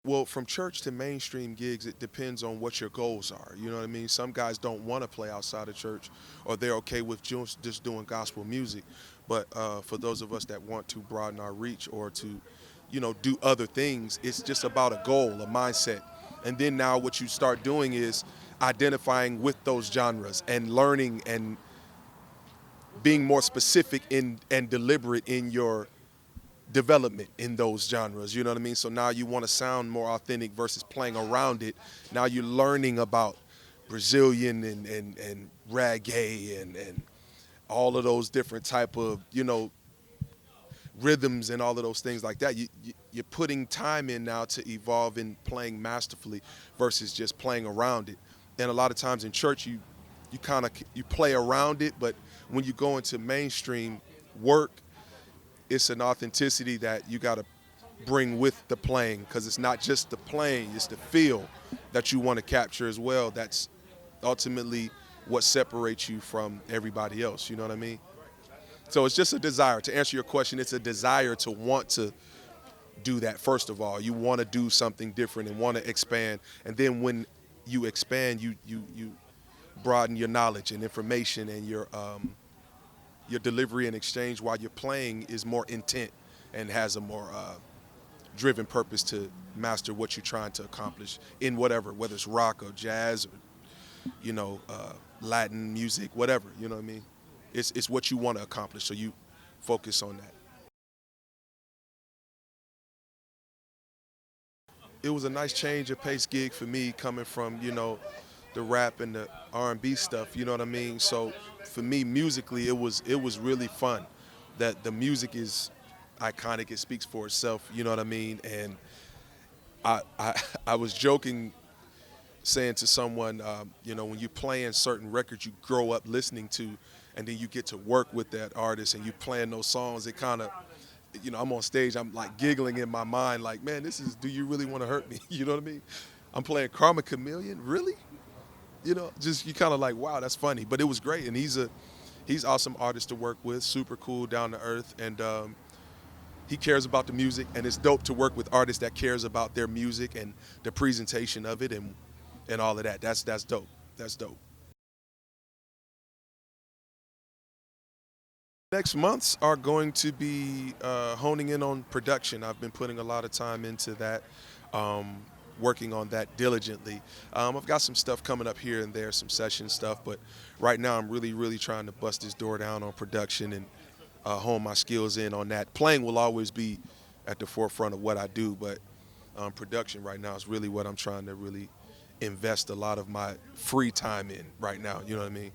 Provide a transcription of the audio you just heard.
Well, from church to mainstream gigs, it depends on what your goals are. You know what I mean? Some guys don't want to play outside of church, or they're okay with just doing gospel music. But for those of us that want to broaden our reach or to, do other things, it's just about a goal, a mindset. And then now what you start doing is identifying with those genres and learning and being more specific in and deliberate in your development in those genres. You know what I mean? So now you want to sound more authentic versus playing around it. Now you're learning about Brazilian and reggae and all of those different type of, rhythms and all of those things like that. You're putting time in now to evolve in playing masterfully versus just playing around it. And a lot of times in church, you kind of you play around it, but when you go into mainstream work, it's an authenticity that you got to bring with the playing, because it's not just the playing, it's the feel that you want to capture as well. That's ultimately what separates you from everybody else. You know what I mean? So it's just a desire. To answer your question, it's a desire to want to do that. First of all, you want to do something different and want to expand, and then when you expand, you broaden your knowledge and information, and your delivery and exchange while you're playing is more intent and has a more driven purpose to master what you're trying to accomplish in whatever, whether it's rock or jazz or, Latin music, whatever, you know what I mean? It's what you want to accomplish, so you focus on that. It was a nice change of pace gig for me, coming from, the rap and the R&B stuff, you know what I mean? So for me, musically, it was really fun. That the music is iconic, it speaks for itself, you know what I mean? And I was joking, saying to someone, when you playing certain records you grow up listening to, and then you get to work with that artist and you playing those songs, it kind of, I'm on stage, I'm like giggling in my mind, like, man, this is, do you really want to hurt me? You know what I mean? I'm playing Karma Chameleon, really? Just you kind of like, wow, that's funny. But it was great, and he's awesome artist to work with, super cool, down to earth, and he cares about the music, and it's dope to work with artists that cares about their music and the presentation of it and all of that. That's dope. That's dope. Next months are going to be honing in on production. I've been putting a lot of time into that, working on that diligently. I've got some stuff coming up here and there, some session stuff, but right now I'm really, really trying to bust this door down on production and hone my skills in on that. Playing will always be at the forefront of what I do, but production right now is really what I'm trying to really invest a lot of my free time in right now. You know what I mean?